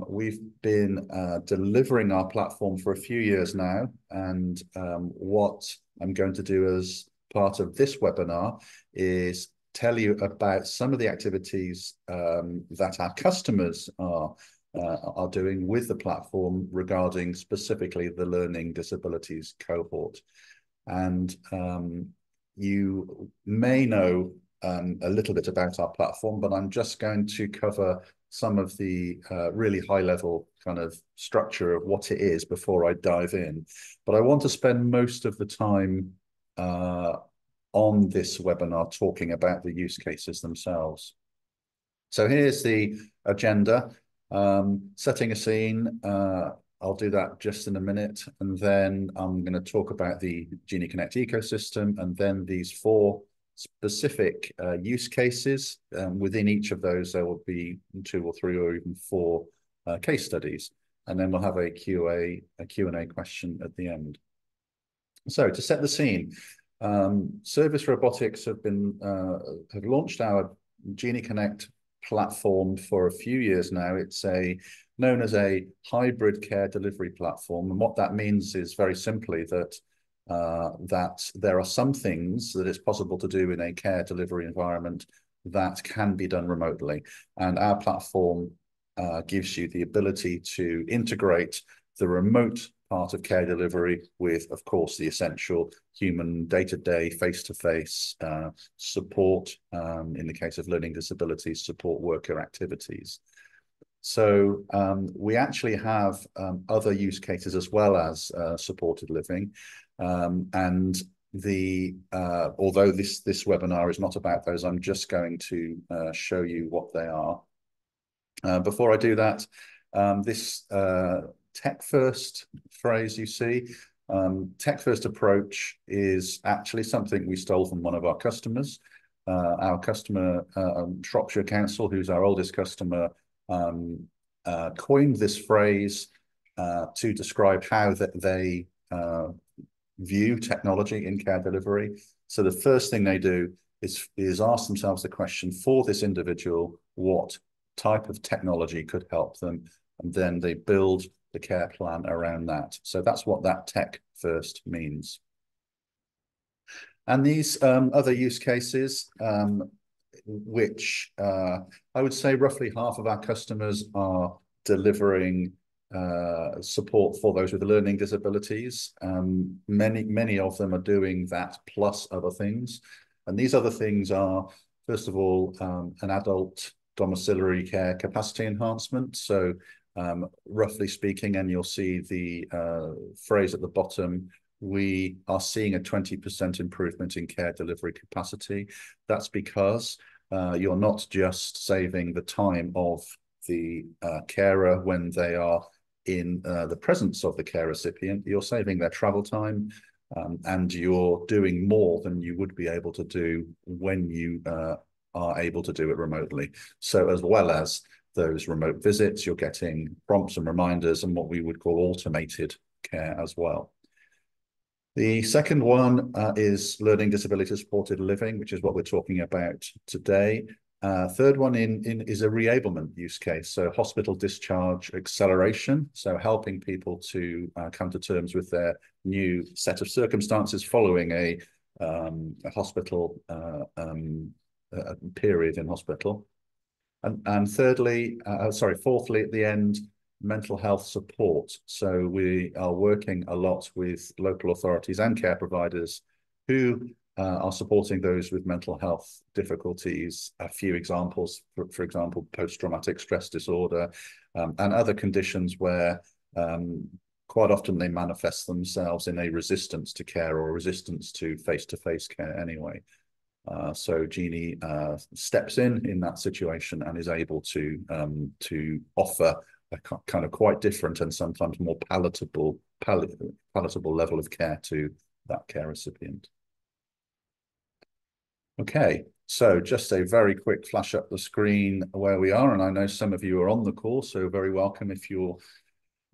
We've been delivering our platform for a few years now, and what I'm going to do as part of this webinar is tell you about some of the activities that our customers are doing with the platform regarding specifically the learning disabilities cohort. And you may know a little bit about our platform, but I'm just going to cover some of the really high level kind of structure of what it is before I dive in. But I want to spend most of the time on this webinar talking about the use cases themselves. So here's the agenda. Setting a scene. I'll do that just in a minute. And then I'm going to talk about the Genie Connect ecosystem and then these 4 specific use cases. Within each of those, there will be 2 or 3 or even 4 case studies. And then we'll have a Q&A question at the end. So to set the scene, Service Robotics have launched our Genie Connect platform for a few years now. It's known as a hybrid care delivery platform. And what that means is very simply that there are some things that it's possible to do in a care delivery environment that can be done remotely. And our platform gives you the ability to integrate the remote part of care delivery with, of course, the essential human day-to-day, face-to-face support, in the case of learning disabilities, support worker activities. So we actually have other use cases as well as supported living. And although this webinar is not about those, I'm just going to show you what they are. Before I do that, this tech first phrase you see, tech first approach is actually something we stole from one of our customers. Our customer, Shropshire Council, who's our oldest customer, coined this phrase to describe how they view technology in care delivery. So the first thing they do is ask themselves the question for this individual, what type of technology could help them? And then they build the care plan around that. So that's what that tech first means. And these other use cases, which I would say roughly half of our customers are delivering support for those with learning disabilities. Many of them are doing that plus other things. And these other things are, first of all, an adult domiciliary care capacity enhancement. So roughly speaking, and you'll see the phrase at the bottom, we are seeing a 20% improvement in care delivery capacity. That's because you're not just saving the time of the carer when they are in the presence of the care recipient, you're saving their travel time, and you're doing more than you would be able to do when you are able to do it remotely. So as well as those remote visits, you're getting prompts and reminders and what we would call automated care as well. The second one is learning disability supported living, which is what we're talking about today. Third one is a reablement use case, so hospital discharge acceleration, so helping people to come to terms with their new set of circumstances following a hospital period in hospital. And fourthly, at the end, mental health support. So we are working a lot with local authorities and care providers who are supporting those with mental health difficulties. A few examples, for example, post-traumatic stress disorder, and other conditions where quite often they manifest themselves in a resistance to care or resistance to face-to-face care anyway. So Genie steps in that situation and is able to offer a kind of quite different and sometimes more palatable level of care to that care recipient. Okay, so just a very quick flash up the screen where we are, and I know some of you are on the call, so very welcome if your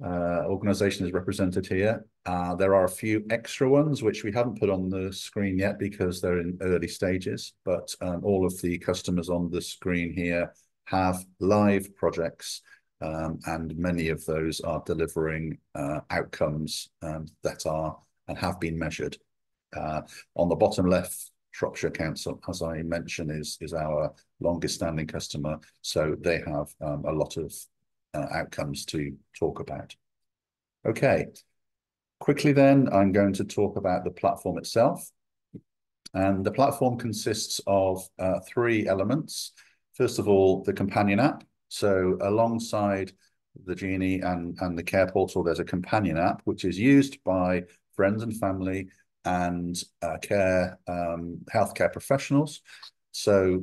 organization is represented here. There are a few extra ones which we haven't put on the screen yet because they're in early stages, but all of the customers on the screen here have live projects and many of those are delivering outcomes that are and have been measured. On the bottom left, Shropshire Council, as I mentioned, is our longest standing customer. So they have a lot of outcomes to talk about. Okay, quickly then, I'm going to talk about the platform itself. And the platform consists of three elements. First of all, the companion app. So alongside the Genie and the care portal, there's a companion app, which is used by friends and family and healthcare professionals. So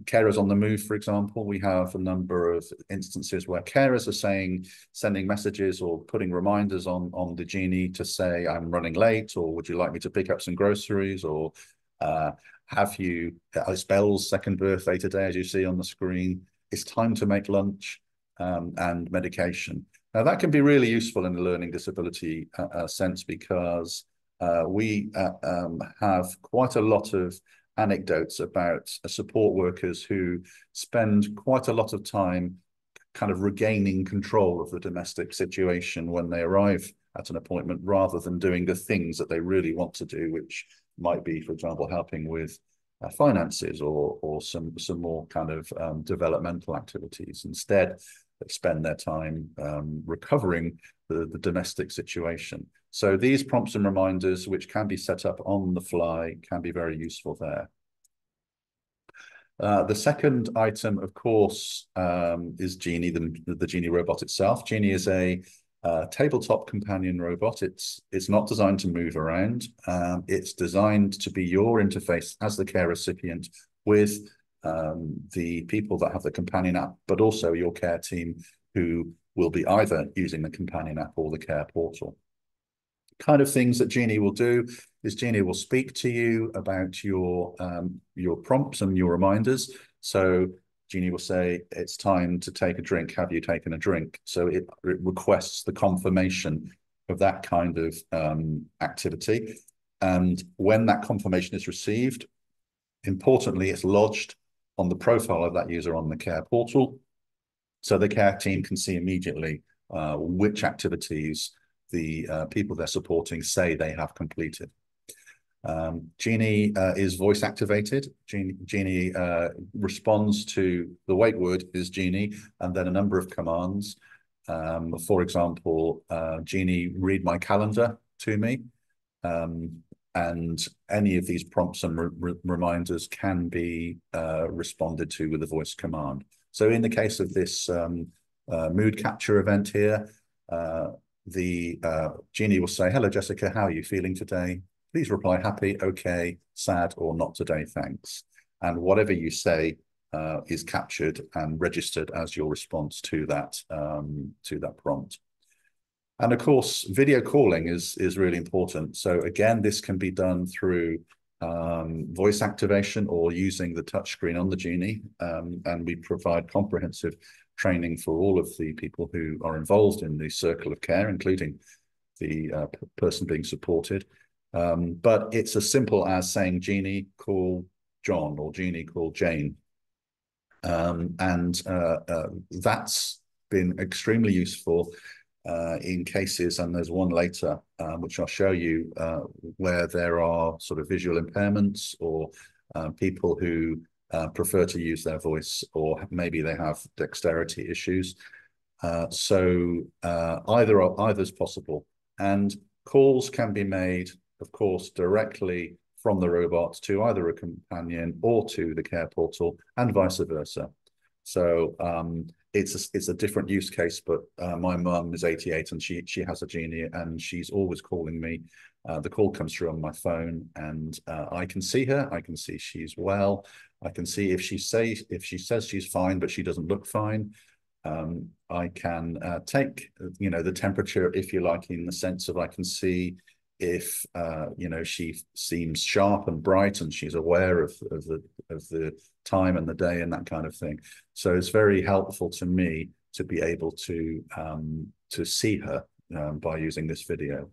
carers on the move, for example, we have a number of instances where carers are sending messages or putting reminders on the Genie to say, I'm running late, or would you like me to pick up some groceries, or it's Belle's second birthday today, as you see on the screen. It's time to make lunch, and medication. Now, that can be really useful in the learning disability sense, because we have quite a lot of anecdotes about support workers who spend quite a lot of time kind of regaining control of the domestic situation when they arrive at an appointment, rather than doing the things that they really want to do, which might be, for example, helping with finances or some more kind of developmental activities. Instead, they spend their time recovering the domestic situation. So these prompts and reminders, which can be set up on the fly, can be very useful there. The second item, of course, is Genie, the Genie robot itself. Genie is a tabletop companion robot. It's not designed to move around. It's designed to be your interface as the care recipient with the people that have the companion app, but also your care team, who will be either using the companion app or the care portal. Kind of things that Genie will do is Genie will speak to you about your prompts and your reminders. So Genie will say, it's time to take a drink. Have you taken a drink? So it requests the confirmation of that kind of activity. And when that confirmation is received, importantly, it's lodged on the profile of that user on the care portal. So the care team can see immediately which activities the people they're supporting say they have completed. Genie is voice activated. Genie responds to the wake word is Genie, and then a number of commands. For example, Genie, read my calendar to me. And any of these prompts and reminders can be responded to with a voice command. So in the case of this mood capture event here, the Genie will say, hello, Jessica, how are you feeling today? Please reply happy, okay, sad, or not today, thanks. And whatever you say is captured and registered as your response to that prompt. And of course, video calling is really important. So again, this can be done through voice activation or using the touchscreen on the Genie. And we provide comprehensive training for all of the people who are involved in the circle of care, including the person being supported. But it's as simple as saying, Genie, call John, or Genie, call Jane. That's been extremely useful in cases, and there's one later, which I'll show you, where there are sort of visual impairments, or people who prefer to use their voice, or maybe they have dexterity issues. So either is possible. And calls can be made, of course, directly from the robot to either a companion or to the care portal, and vice versa. So it's a different use case, but my mum is 88 and she has a Genie, and she's always calling me. The call comes through on my phone, and I can see her. I can see she's well. I can see if she says she's fine, but she doesn't look fine. I can take the temperature, if you like, in the sense of I can see if she seems sharp and bright, and she's aware of the time and the day and that kind of thing. So it's very helpful to me to be able to see her by using this video.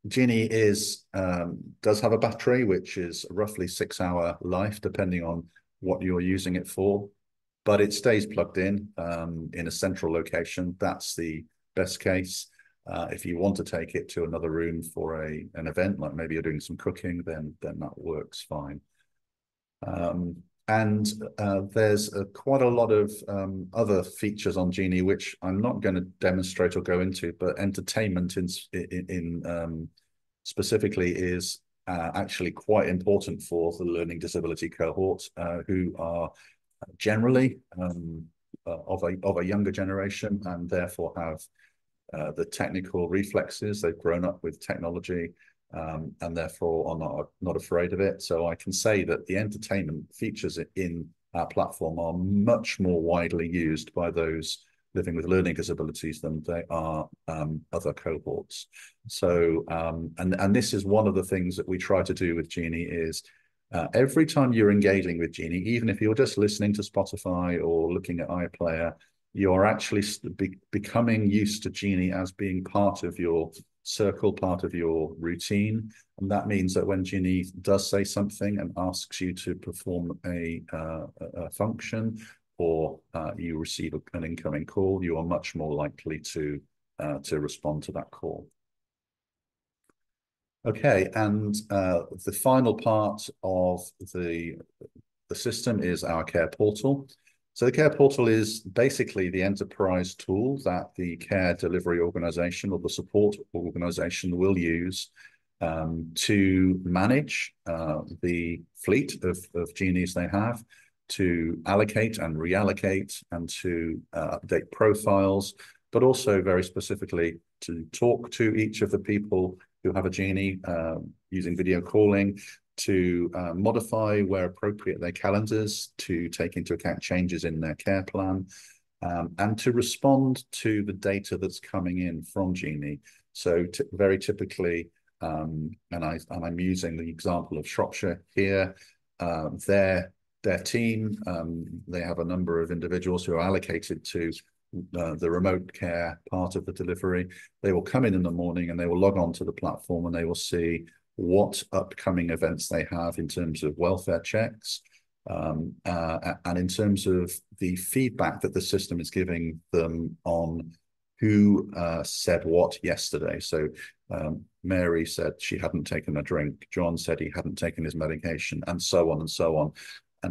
Genie does have a battery, which is roughly 6-hour life, depending on what you're using it for. but it stays plugged in a central location. That's the best case. If you want to take it to another room for an event, like maybe you're doing some cooking, then that works fine. And there's quite a lot of other features on Genie, which I'm not going to demonstrate or go into, but entertainment in specifically is actually quite important for the learning disability cohort, who are generally of a younger generation and therefore have the technical reflexes. They've grown up with technology and therefore are not afraid of it. So I can say that the entertainment features in our platform are much more widely used by those living with learning disabilities than they are other cohorts. So, and this is one of the things that we try to do with Genie is every time you're engaging with Genie, even if you're just listening to Spotify or looking at iPlayer, you're actually becoming used to Genie as being part of your circle, part of your routine. And that means that when Genie does say something and asks you to perform a function, or you receive an incoming call, you are much more likely to respond to that call. Okay, and the final part of the system is our care portal. So the care portal is basically the enterprise tool that the care delivery organization or the support organization will use to manage the fleet of Genies they have, to allocate and reallocate and to update profiles, but also very specifically to talk to each of the people who have a Genie using video calling, to modify where appropriate their calendars to take into account changes in their care plan, and to respond to the data that's coming in from Genie. So very typically, and I'm using the example of Shropshire here, their team, they have a number of individuals who are allocated to the remote care part of the delivery. They will come in the morning and they will log on to the platform and they will see what upcoming events they have in terms of welfare checks, and in terms of the feedback that the system is giving them on who said what yesterday. So Mary said she hadn't taken a drink, John said he hadn't taken his medication, and so on and so on.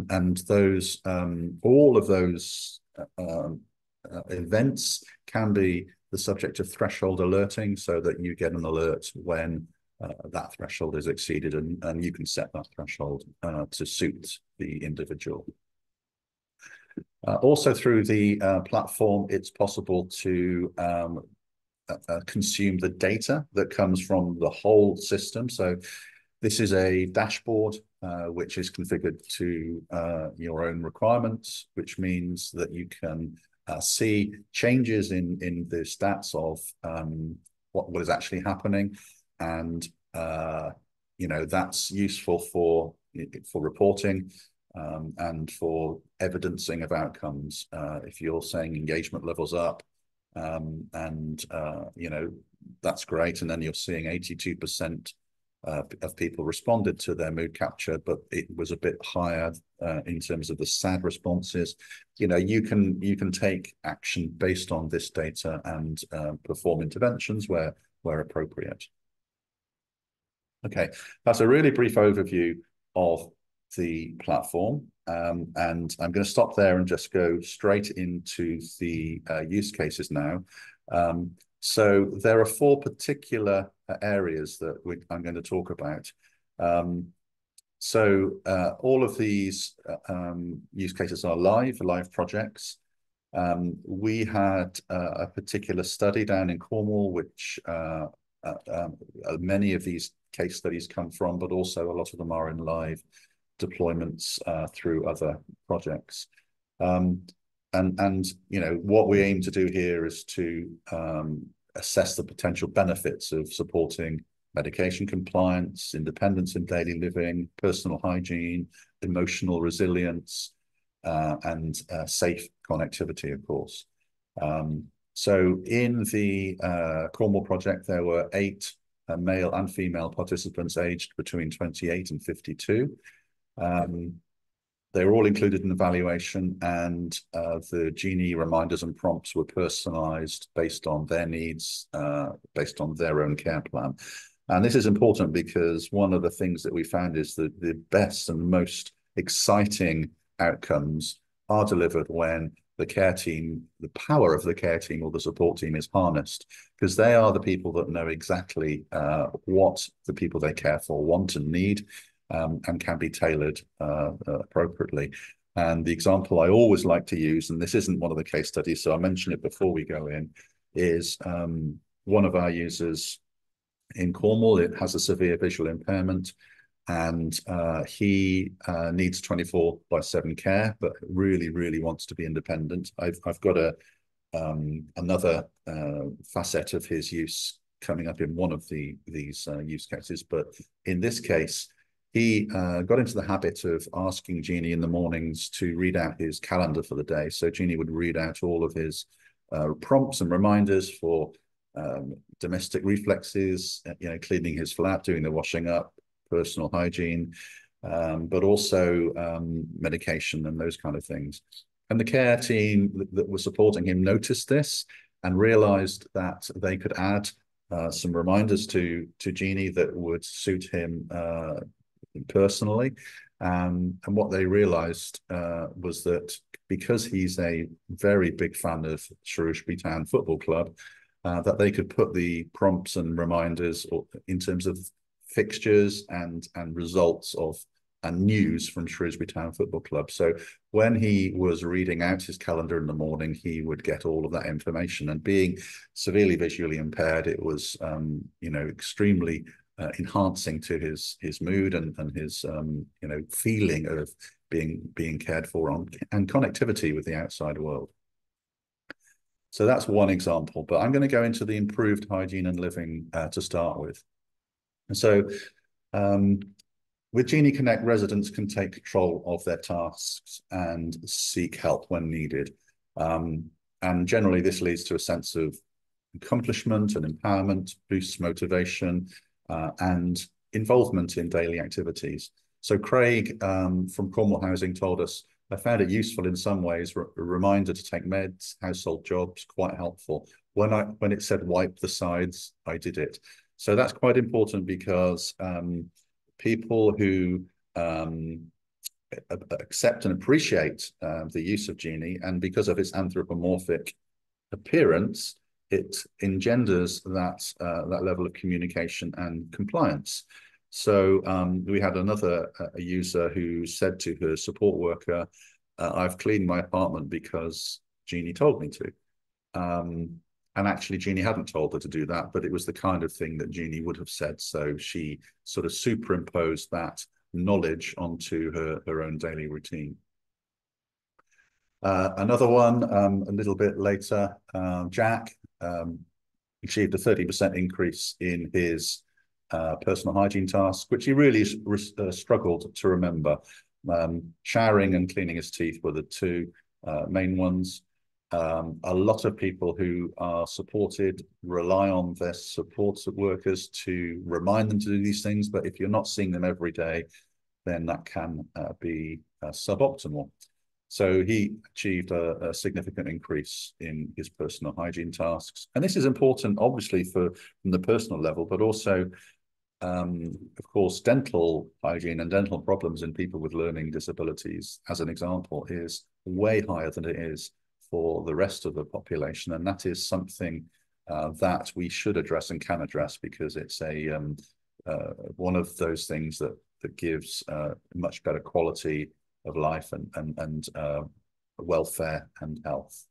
And those all of those events can be the subject of threshold alerting, so that you get an alert when that threshold is exceeded, and you can set that threshold to suit the individual. Also through the platform, it's possible to consume the data that comes from the whole system. So this is a dashboard which is configured to your own requirements, which means that you can see changes in the stats of what is actually happening. And that's useful for reporting and for evidencing of outcomes. If you're saying engagement levels up, that's great, and then you're seeing 82% of people responded to their mood capture, but it was a bit higher in terms of the sad responses. You can take action based on this data and perform interventions where appropriate. Okay, that's a really brief overview of the platform, and I'm going to stop there and just go straight into the use cases now. So there are 4 particular areas that I'm going to talk about. All of these use cases are live projects. We had a particular study down in Cornwall, which many of these case studies come from, but also a lot of them are in live deployments through other projects. What we aim to do here is to assess the potential benefits of supporting medication compliance, independence in daily living, personal hygiene, emotional resilience, and safe connectivity, of course. So in the Cornwall project, there were 8 male and female participants aged between 28 and 52. they were all included in the valuation, and the Genie reminders and prompts were personalized based on their needs, based on their own care plan. And this is important because one of the things that we found is that the best and most exciting outcomes are delivered when the care team, the power of the care team or the support team is harnessed, because they are the people that know exactly what the people they care for want and need, and can be tailored appropriately. And the example I always like to use, and this isn't one of the case studies, so I mention it before we go in, is one of our users in Cornwall. It has a severe visual impairment, and he needs 24/7 care, but really, really wants to be independent. I've got another facet of his use coming up in one of these use cases, but in this case, he got into the habit of asking Genie in the mornings to read out his calendar for the day. So Genie would read out all of his prompts and reminders for domestic reflexes, cleaning his flat, doing the washing up, personal hygiene, but also medication and those kind of things. And the care team that was supporting him noticed this and realized that they could add some reminders to Genie that would suit him personally. And what they realized was that because he's a very big fan of Shrewsbury Town Football Club, that they could put the prompts and reminders in terms of fixtures and results of and news from Shrewsbury Town Football Club. So when he was reading out his calendar in the morning, he would get all of that information. And being severely visually impaired, it was extremely enhancing to his mood and his feeling of being cared for and connectivity with the outside world. So that's one example, but I'm going to go into the improved hygiene and living to start with. And so with Genie Connect, residents can take control of their tasks and seek help when needed. And generally, this leads to a sense of accomplishment and empowerment, boosts motivation, and involvement in daily activities. So Craig from Cornwall Housing told us, I found it useful in some ways, a reminder to take meds, household jobs, quite helpful. When it said wipe the sides, I did it. So that's quite important because people who accept and appreciate the use of Genie, and because of its anthropomorphic appearance, it engenders that level of communication and compliance. So we had another user who said to her support worker, I've cleaned my apartment because Genie told me to. And actually, Genie hadn't told her to do that, but it was the kind of thing that Genie would have said. So she sort of superimposed that knowledge onto her own daily routine. Another one, a little bit later, Jack achieved a 30% increase in his personal hygiene task, which he really struggled to remember. Showering and cleaning his teeth were the two main ones. A lot of people who are supported rely on their support workers to remind them to do these things, but if you're not seeing them every day, then that can be suboptimal. So he achieved a significant increase in his personal hygiene tasks. And this is important, obviously, from the personal level, but also, of course, dental hygiene and dental problems in people with learning disabilities, as an example, is way higher than it is for the rest of the population. And that is something that we should address and can address, because it's one of those things that gives much better quality of life and welfare and health.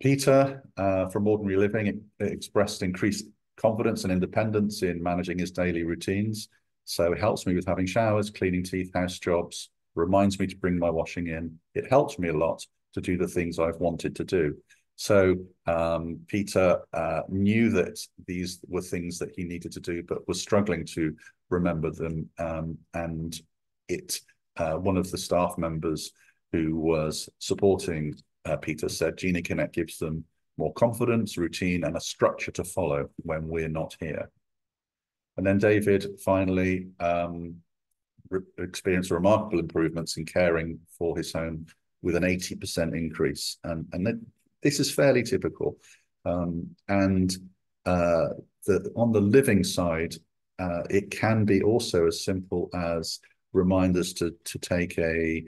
Peter from Ordinary Living expressed increased confidence and independence in managing his daily routines. So it helps me with having showers, cleaning teeth, house jobs, reminds me to bring my washing in. It helps me a lot to do the things I've wanted to do. So Peter knew that these were things that he needed to do, but was struggling to remember them. And one of the staff members who was supporting Peter said, Genie Connect gives them more confidence, routine, and a structure to follow when we're not here. And then David finally experienced remarkable improvements in caring for his home with an 80% increase. And this is fairly typical. And on the living side, it can be also as simple as reminders to take a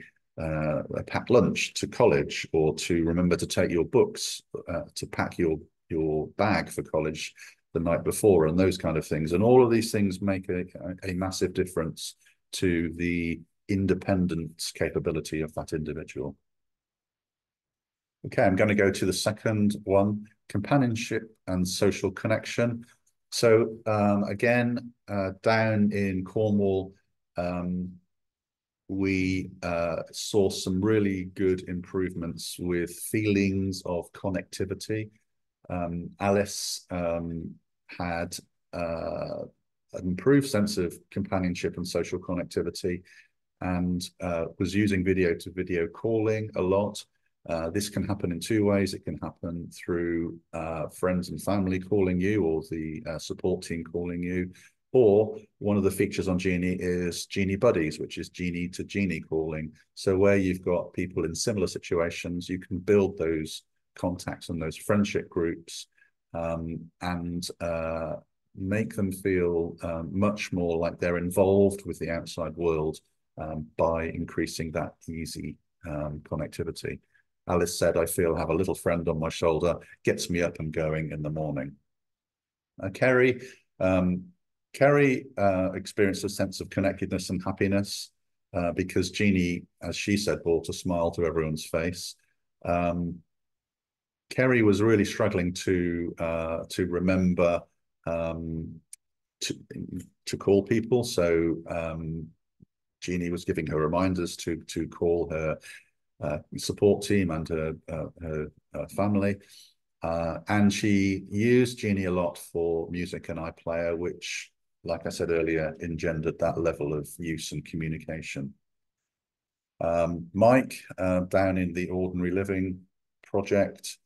packed lunch to college, or to remember to take your books, to pack your bag for college the night before, and those kind of things. And all of these things make a massive difference to the independence capability of that individual. Okay, I'm going to go to the second one, companionship and social connection. So again, down in Cornwall, we saw some really good improvements with feelings of connectivity. Alice had an improved sense of companionship and social connectivity, and was using video-to-video calling a lot. This can happen in two ways. It can happen through friends and family calling you, or the support team calling you. Or one of the features on Genie is Genie Buddies, which is Genie to Genie calling. So where you've got people in similar situations, you can build those contacts and those friendship groups, and make them feel much more like they're involved with the outside world, by increasing that easy connectivity. Alice said, I feel have a little friend on my shoulder, gets me up and going in the morning. Kerry experienced a sense of connectedness and happiness because Genie, as she said, brought a smile to everyone's face. Kerry was really struggling to remember to call people. So Genie was giving her reminders to call her support team and her family. And she used Genie a lot for music and iPlayer, which, like I said earlier, engendered that level of use and communication. Mike, down in the Ordinary Living project,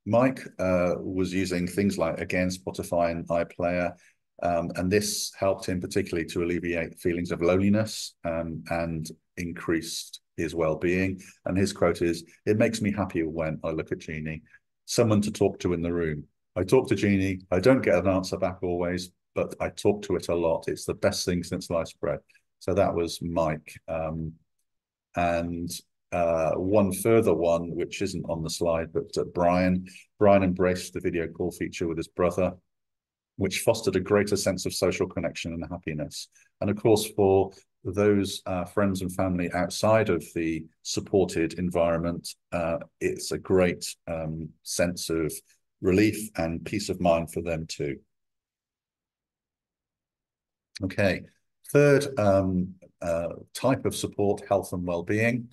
Mike was using things like, again, Spotify and iPlayer, and this helped him particularly to alleviate feelings of loneliness, and increased his well-being. And his quote is, "It makes me happy when I look at Genie, someone to talk to in the room. I talk to Genie, I don't get an answer back always, but I talk to it a lot. It's the best thing since sliced bread." So that was Mike. And one further one, which isn't on the slide, but Brian embraced the video call feature with his brother, which fostered a greater sense of social connection and happiness. And of course, for those friends and family outside of the supported environment, it's a great sense of relief and peace of mind for them too. Okay, third type of support, health and well-being.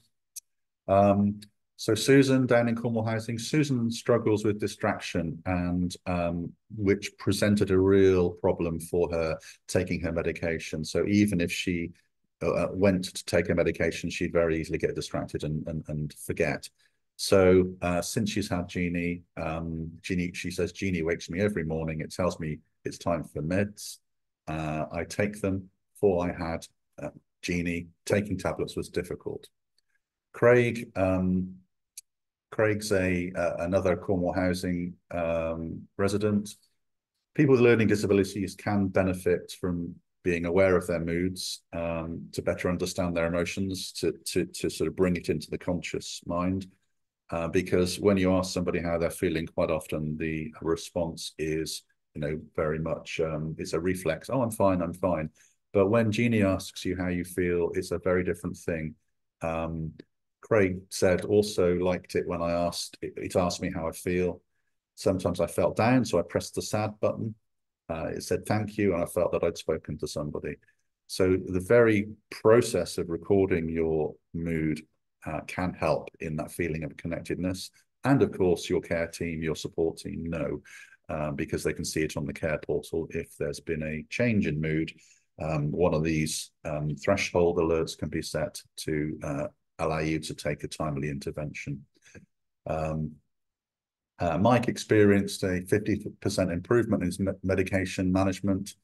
So Susan, down in Cornwall Housing, Susan struggles with distraction, and which presented a real problem for her taking her medication. So even if she went to take her medication, she'd very easily get distracted and forget. So since she's had Genie, she says, Genie wakes me every morning. It tells me it's time for meds. I take them. Before I had Genie, taking tablets was difficult. Craig's another Cornwall Housing resident. People with learning disabilities can benefit from being aware of their moods, to better understand their emotions, to sort of bring it into the conscious mind. Because when you ask somebody how they're feeling, quite often the response is, very much, it's a reflex. Oh, I'm fine, I'm fine. But when Genie asks you how you feel, it's a very different thing. Craig said also liked it when it asked me how I feel. Sometimes I felt down, so I pressed the sad button. It said thank you, and I felt that I'd spoken to somebody. So the very process of recording your mood can help in that feeling of connectedness. And of course, your care team, your support team know, because they can see it on the care portal if there's been a change in mood. One of these threshold alerts can be set to allow you to take a timely intervention. Mike experienced a 50% improvement in his medication management.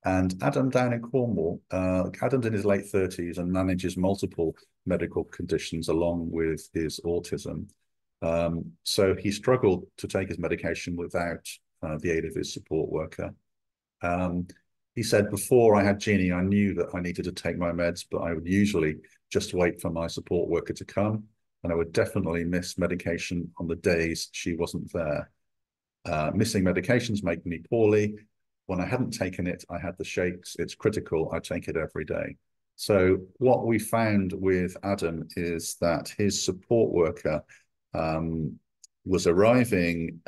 And Adam down in Cornwall, Adam's in his late 30s and manages multiple medical conditions along with his autism. So he struggled to take his medication without the aid of his support worker. Um, he said, before I had Genie, I knew that I needed to take my meds, but I would usually just wait for my support worker to come. And I would definitely miss medication on the days she wasn't there. Missing medications make me poorly. When I hadn't taken it, I had the shakes. It's critical. I take it every day. So what we found with Adam is that his support worker was arriving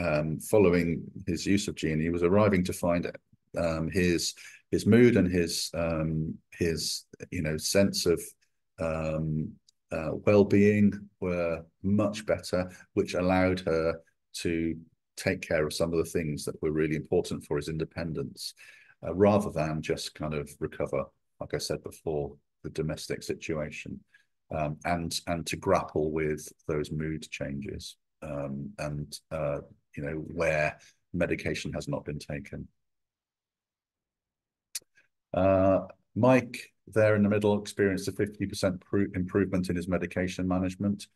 following his use of Genie, was arriving to find his mood and his sense of well-being were much better, which allowed her to take care of some of the things that were really important for his independence, rather than just kind of recover, like I said before, the domestic situation, and to grapple with those mood changes, and where medication has not been taken. Mike, there in the middle, experienced a 50% improvement in his medication management.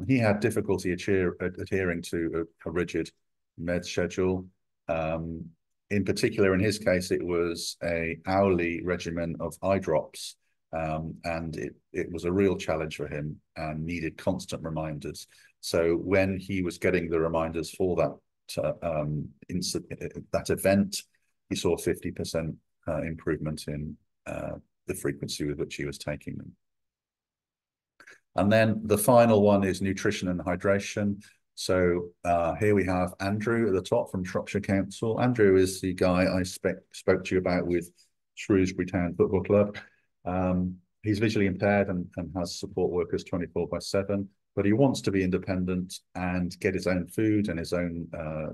He had difficulty adhering to a rigid med schedule. In particular, in his case, it was an hourly regimen of eye drops, and it was a real challenge for him and needed constant reminders. So when he was getting the reminders for that event, he saw 50% improvement in the frequency with which he was taking them. And then the final one is nutrition and hydration. So here we have Andrew at the top from Shropshire Council. Andrew is the guy I spoke to you about with Shrewsbury Town Football Club. He's visually impaired and has support workers 24/7, but he wants to be independent and get his own food and his own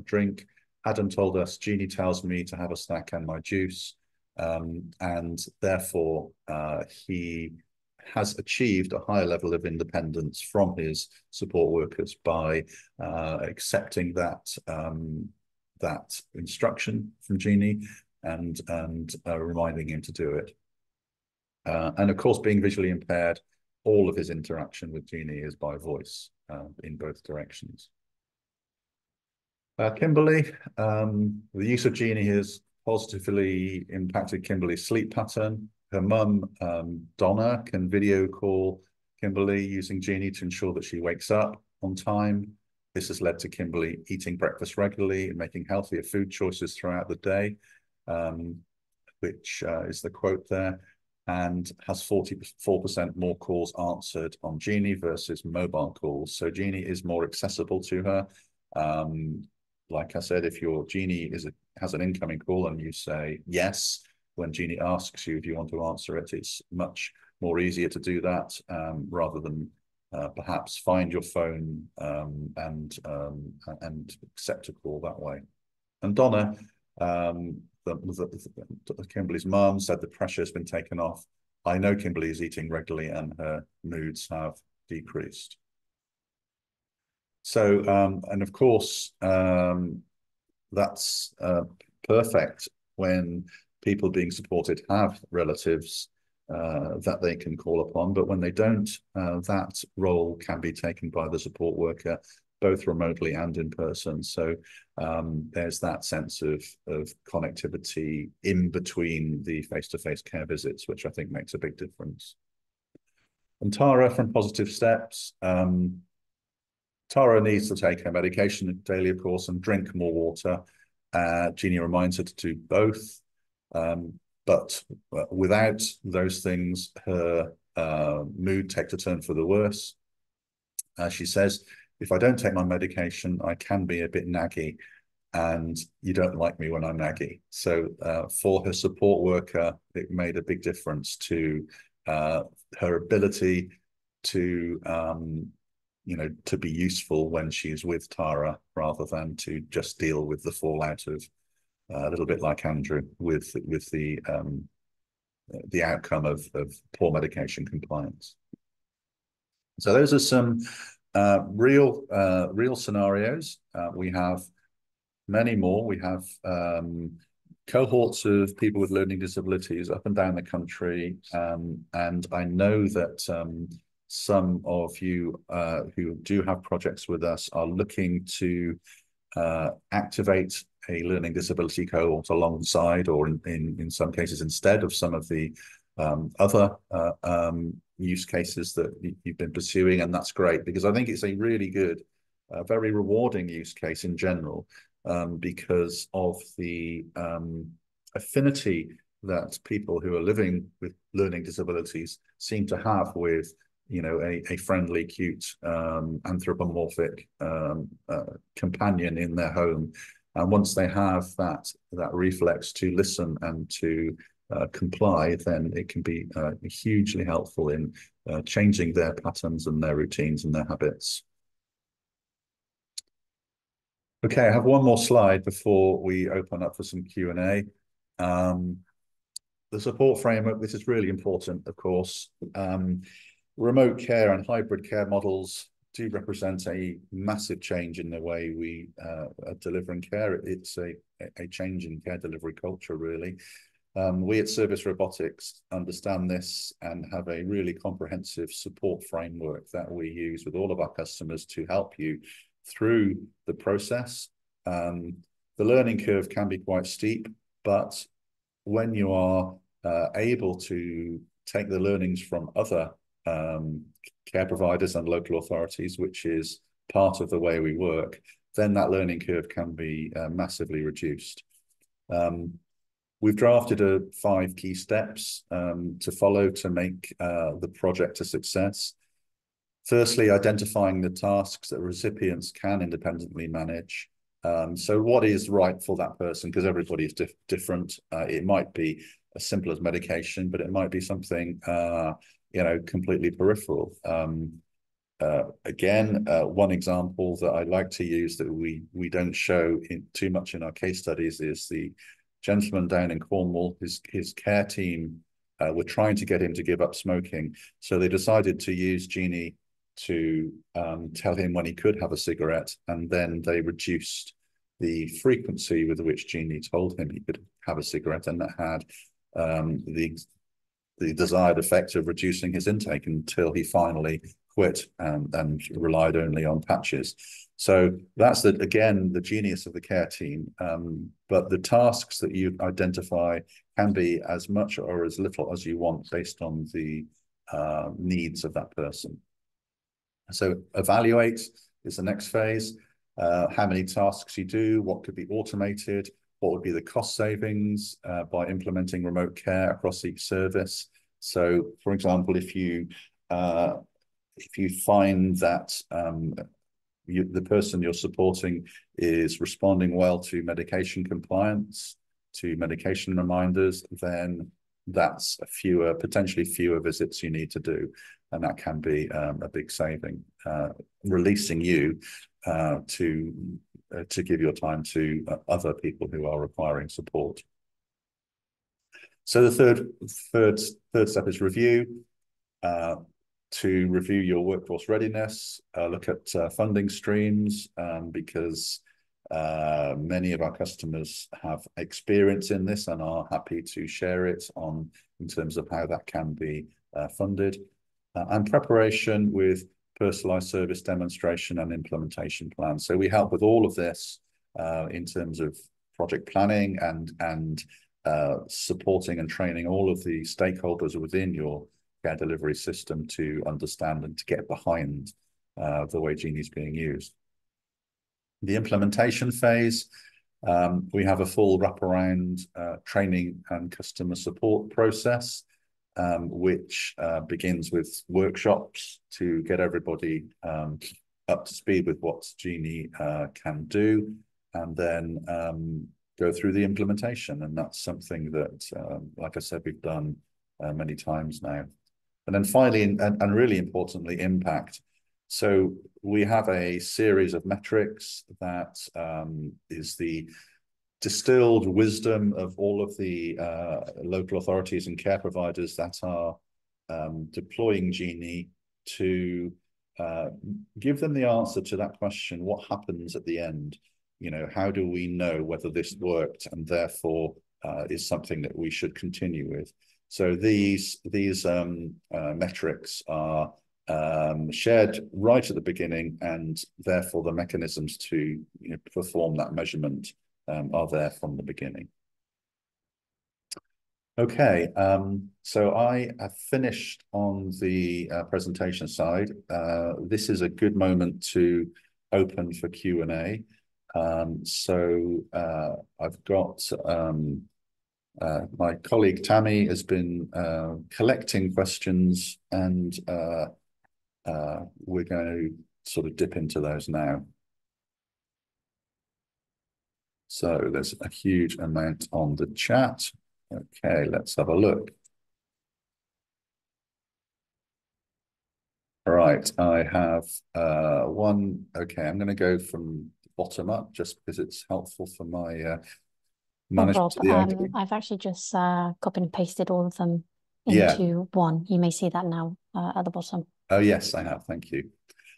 drink. Adam told us, Genie tells me to have a snack and my juice. And therefore, he has achieved a higher level of independence from his support workers by accepting that instruction from Genie and reminding him to do it. And of course, being visually impaired, all of his interaction with Genie is by voice in both directions. Kimberly, the use of Genie has positively impacted Kimberly's sleep pattern. Her mum, Donna, can video call Kimberly using Genie to ensure that she wakes up on time. This has led to Kimberly eating breakfast regularly and making healthier food choices throughout the day, which is the quote there, and has 44% more calls answered on Genie versus mobile calls. So Genie is more accessible to her. Like I said, if your Genie has an incoming call and you say yes, when Genie asks you if you want to answer it, it's much more easier to do that, rather than perhaps find your phone and accept a call that way. And Donna, Kimberly's mum, said the pressure has been taken off. I know Kimberly is eating regularly and her moods have decreased. So, and of course, that's perfect when people being supported have relatives that they can call upon, but when they don't, that role can be taken by the support worker, both remotely and in person. So there's that sense of connectivity in between the face-to-face care visits, which I think makes a big difference. And Tara from Positive Steps, Tara needs to take her medication daily, of course, and drink more water. Genie reminds her to do both. But without those things, her mood takes a turn for the worse. She says, if I don't take my medication, I can be a bit naggy, and you don't like me when I'm naggy. So for her support worker, it made a big difference to her ability to to be useful when she's with Tara, rather than to just deal with the fallout of a little bit like Andrew with the outcome of poor medication compliance. So those are some real scenarios. We have many more. We have cohorts of people with learning disabilities up and down the country. And I know that some of you who do have projects with us are looking to activate a learning disability cohort alongside, or in some cases instead of some of the other use cases that you've been pursuing. And that's great, because I think it's a really good, very rewarding use case in general, because of the affinity that people who are living with learning disabilities seem to have with, you know, a friendly, cute, anthropomorphic companion in their home. And once they have that reflex to listen and to comply, then it can be hugely helpful in changing their patterns and their routines and their habits. Okay, I have one more slide before we open up for some Q&A. The support framework, this is really important, of course. Remote care and hybrid care models do represent a massive change in the way we are delivering care. It's a change in care delivery culture, really. We at Service Robotics understand this and have a really comprehensive support framework that we use with all of our customers to help you through the process. The learning curve can be quite steep, but when you are able to take the learnings from other care providers and local authorities, which is part of the way we work, then that learning curve can be massively reduced. We've drafted 5 key steps to follow to make the project a success. Firstly, identifying the tasks that recipients can independently manage. So what is right for that person? Because everybody is different. It might be as simple as medication, but it might be something you know, completely peripheral. Again, one example that I like to use that we don't show too much in our case studies is the gentleman down in Cornwall. His care team were trying to get him to give up smoking, so they decided to use Genie to tell him when he could have a cigarette, and then they reduced the frequency with which Genie told him he could have a cigarette, and that had the desired effect of reducing his intake until he finally quit and relied only on patches. So that's again the genius of the care team. But the tasks that you identify can be as much or as little as you want based on the needs of that person. So evaluate is the next phase. How many tasks you do, what could be automated, what would be the cost savings by implementing remote care across each service. So, for example, if you find that the person you're supporting is responding well to medication compliance, to medication reminders, then that's potentially fewer visits you need to do, and that can be a big saving, releasing you to give your time to other people who are requiring support. So the third step is review. To review your workforce readiness, look at funding streams, because many of our customers have experience in this and are happy to share it in terms of how that can be funded, and preparation with personalized service demonstration and implementation plans. So we help with all of this in terms of project planning and supporting and training all of the stakeholders within your care delivery system to understand and to get behind the way Genie is being used. The implementation phase, we have a full wraparound training and customer support process, which begins with workshops to get everybody up to speed with what Genie can do, and then go through the implementation. And that's something that, like I said, we've done many times now. And then finally, and really importantly, impact. So we have a series of metrics that is the distilled wisdom of all of the local authorities and care providers that are deploying Genie to give them the answer to that question: what happens at the end? You know, how do we know whether this worked, and therefore is something that we should continue with. So these metrics are shared right at the beginning, and therefore the mechanisms to perform that measurement are there from the beginning. Okay, so I have finished on the presentation side. This is a good moment to open for Q&A. I've got my colleague Tammy has been collecting questions, and we're going to sort of dip into those now. So there's a huge amount on the chat. Okay, let's have a look. All right, I have one. Okay, I'm going to go from the bottom up just because it's helpful for my management of the IP. I've actually just copied and pasted all of them Yeah. into one. You may see that now at the bottom. Oh, yes, I have. Thank you.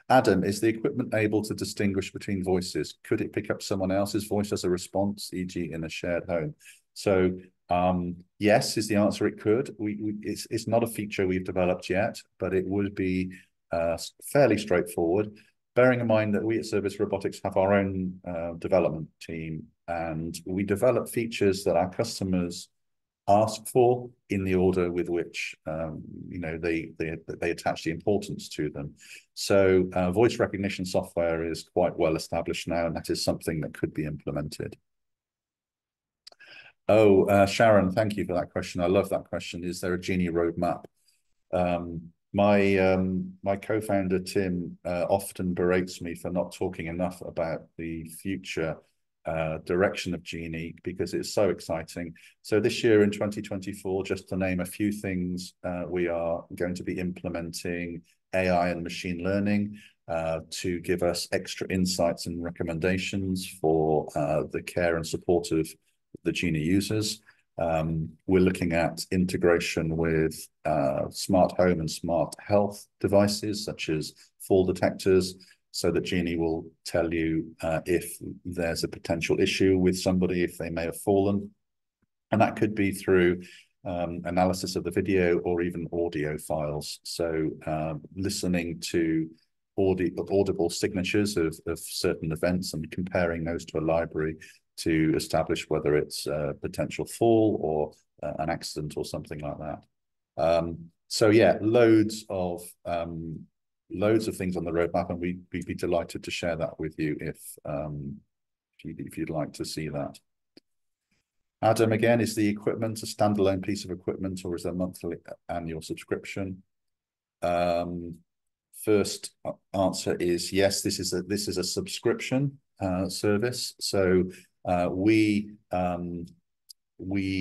Adam, is the equipment able to distinguish between voices? Could it pick up someone else's voice as a response, e.g. in a shared home? So yes, is the answer. It could. It's not a feature we've developed yet, but it would be fairly straightforward. Bearing in mind that we at Service Robotics have our own development team, and we develop features that our customers ask for in the order with which they attach the importance to them. So voice recognition software is quite well established now, and that is something that could be implemented. Oh, Sharon, thank you for that question. I love that question. Is there a Genie roadmap? My co-founder Tim often berates me for not talking enough about the future direction of Genie, because it's so exciting. So this year in 2024, just to name a few things, we are going to be implementing AI and machine learning to give us extra insights and recommendations for the care and support of the Genie users. We're looking at integration with smart home and smart health devices, such as fall detectors, so that Genie will tell you if there's a potential issue with somebody, if they may have fallen. And that could be through analysis of the video or even audio files. So listening to audible signatures of certain events and comparing those to a library to establish whether it's a potential fall or an accident or something like that. So yeah, loads of things on the roadmap, and we'd be delighted to share that with you if you'd like to see that. Adam, again, is the equipment a standalone piece of equipment, or is there a monthly annual subscription? First answer is yes. This is a subscription service. So we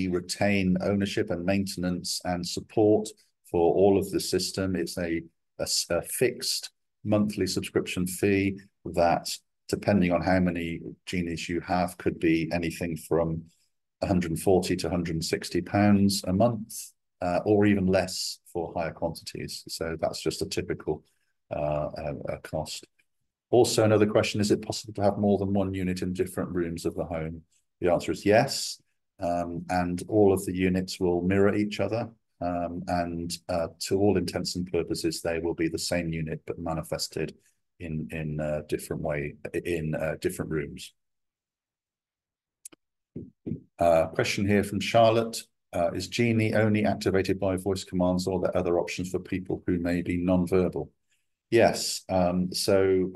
retain ownership and maintenance and support for all of the system. It's a fixed monthly subscription fee that, depending on how many Genies you have, could be anything from 140 to 160 pounds a month, or even less for higher quantities. So that's just a typical cost. Also, another question: is it possible to have more than one unit in different rooms of the home? The answer is yes, and all of the units will mirror each other, and to all intents and purposes, they will be the same unit but manifested in a different way in different rooms. Question here from Charlotte: is Genie only activated by voice commands, or are there other options for people who may be non-verbal? Yes. So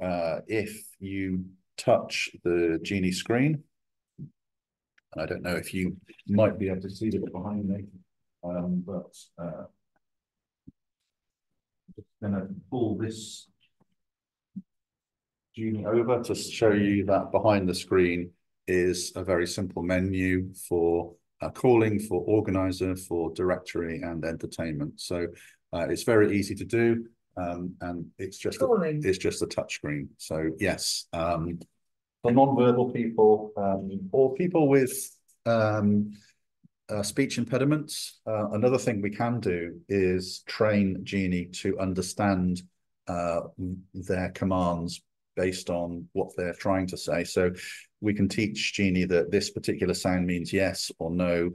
if you touch the Genie screen, I don't know if you might be able to see it behind me, but I'm just going to pull this Genie over to show you that behind the screen is a very simple menu for calling, for organizer, for directory and entertainment. So it's very easy to do, and it's just a touch screen. So yes, for non-verbal people or people with speech impediments, another thing we can do is train Genie to understand their commands based on what they're trying to say. So we can teach Genie that this particular sound means yes or no,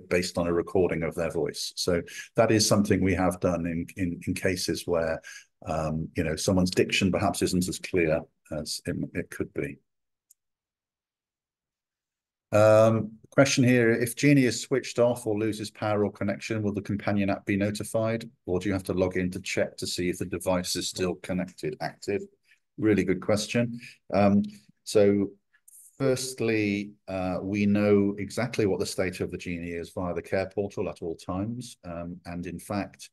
based on a recording of their voice. So that is something we have done in cases where someone's diction perhaps isn't as clear as it could be. Question here, if Genie is switched off or loses power or connection, will the companion app be notified, or do you have to log in to check to see if the device is still connected, active? Really good question. So firstly, we know exactly what the state of the Genie is via the care portal at all times. And in fact,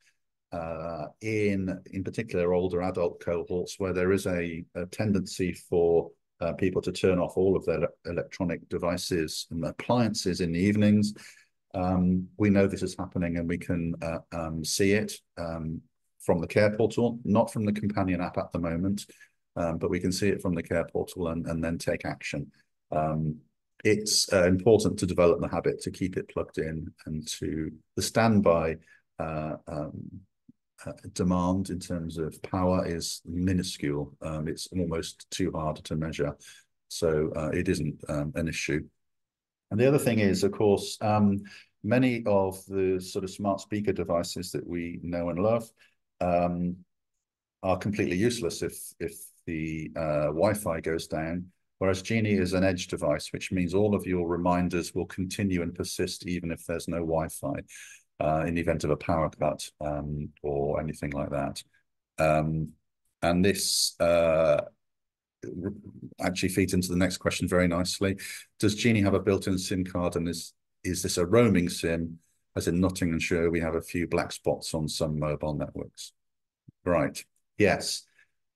in particular older adult cohorts where there is a tendency for people to turn off all of their electronic devices and appliances in the evenings, we know this is happening, and we can see it from the care portal, not from the companion app at the moment, but we can see it from the care portal and then take action. It's important to develop the habit to keep it plugged in, and to the standby demand in terms of power is minuscule. It's almost too hard to measure, so it isn't an issue. And the other thing is, of course, many of the sort of smart speaker devices that we know and love are completely useless if the Wi-Fi goes down, whereas Genie is an edge device, which means all of your reminders will continue and persist even if there's no Wi-Fi, in the event of a power cut or anything like that. And this actually feeds into the next question very nicely. Does Genie have a built-in SIM card, and is this a roaming SIM? As in Nottinghamshire, we have a few black spots on some mobile networks. Right, yes.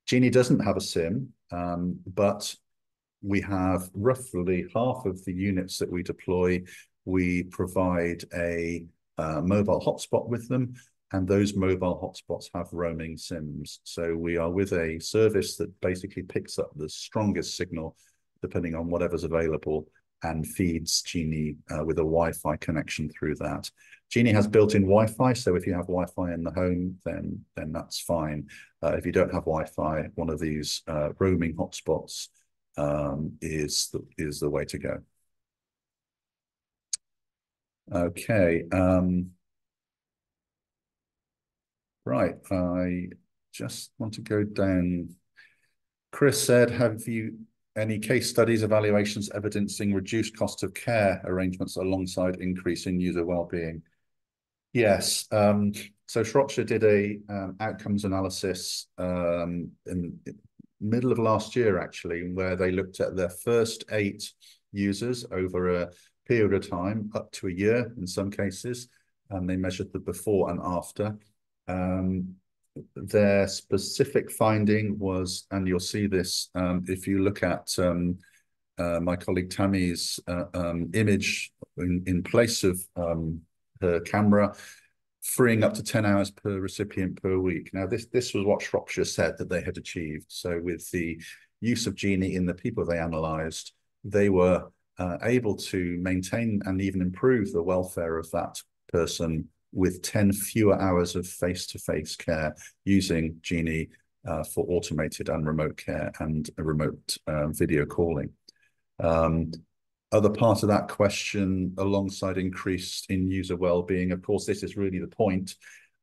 Genie doesn't have a SIM, but we have roughly half of the units that we deploy, we provide a mobile hotspot with them, and those mobile hotspots have roaming SIMs. So we are with a service that basically picks up the strongest signal, depending on whatever's available, and feeds Genie with a Wi-Fi connection through that. Genie has built-in Wi-Fi, so if you have Wi-Fi in the home, then that's fine. If you don't have Wi-Fi, one of these roaming hotspots is the way to go. Okay. Right. I just want to go down. Chris said, have you any case studies, evaluations evidencing reduced cost of care arrangements alongside increase in user well-being? Yes. So Shropshire did a outcomes analysis in middle of last year, actually, where they looked at their first 8 users over a period of time, up to a year in some cases, and they measured the before and after. Their specific finding was, and you'll see this if you look at my colleague Tammy's image in place of her camera, freeing up to 10 hours per recipient per week. Now, this was what Shropshire said that they had achieved. So with the use of Genie in the people they analysed, they were able to maintain and even improve the welfare of that person with 10 fewer hours of face-to-face care using Genie for automated and remote care and remote video calling. Other part of that question, alongside increase in user well-being, of course, this is really the point.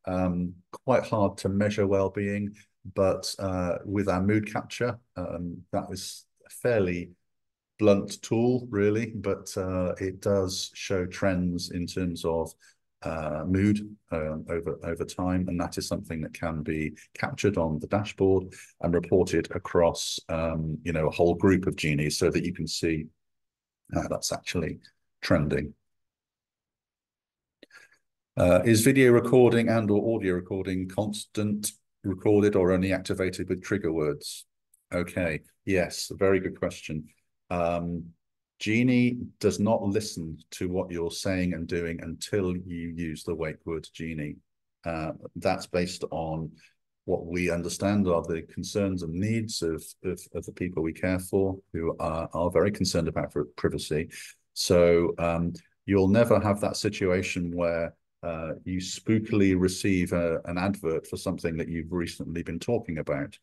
Quite hard to measure well-being, but with our mood capture, that was a fairly blunt tool, really, but it does show trends in terms of mood over time, and that is something that can be captured on the dashboard and reported across a whole group of Genies, so that you can see that's actually trending. Is video recording and or audio recording constant recorded or only activated with trigger words? Okay, yes, a very good question. Genie does not listen to what you're saying and doing until you use the wake word Genie. That's based on what we understand are the concerns and needs of the people we care for, who are very concerned about privacy. So you'll never have that situation where you spookily receive an advert for something that you've recently been talking about.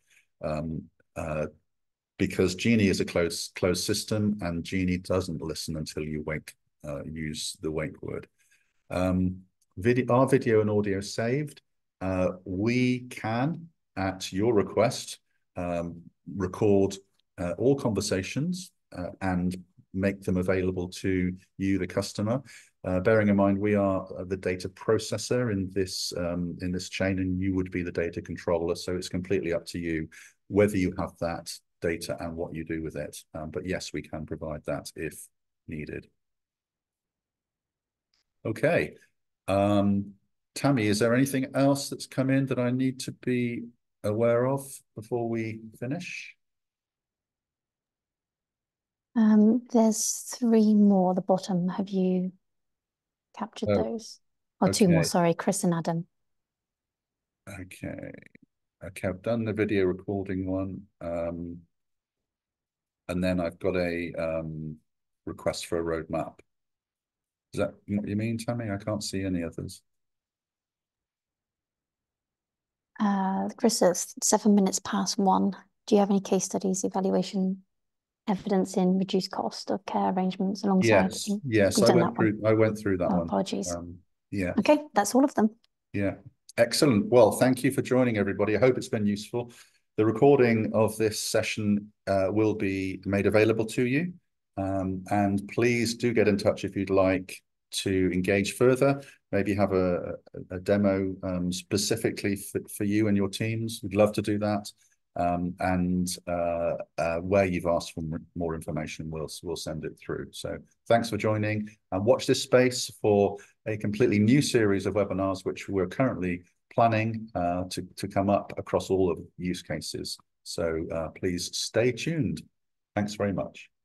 because Genie is a closed system, and Genie doesn't listen until you use the wake word. Our video and audio saved. We can, at your request, record all conversations and make them available to you, the customer. Bearing in mind, we are the data processor in this chain, and you would be the data controller. So it's completely up to you whether you have that data and what you do with it. But yes, we can provide that if needed. Okay. Tammy, is there anything else that's come in that I need to be aware of before we finish? There's 3 more at the bottom. Have you captured those? Oh, 2 more, Okay. sorry, Chris and Adam. Okay. Okay, I've done the video recording one. And then I've got a request for a roadmap. Is that what you mean, Tammy? I can't see any others. Chris, it's 7 minutes past 1. Do you have any case studies, evaluation, evidence in reduced cost of care arrangements alongside? Yes, You've I done that one. went through that Oh, one. apologies. Yeah. Okay, that's all of them. Yeah. Excellent. Well, thank you for joining, everybody. I hope it's been useful. The recording of this session will be made available to you. And please do get in touch if you'd like to engage further. Maybe have a demo specifically for you and your teams. We'd love to do that. Where you've asked for more information, we'll send it through. So thanks for joining, and watch this space for a completely new series of webinars, which we're currently planning to come up across all of the use cases. So please stay tuned. Thanks very much.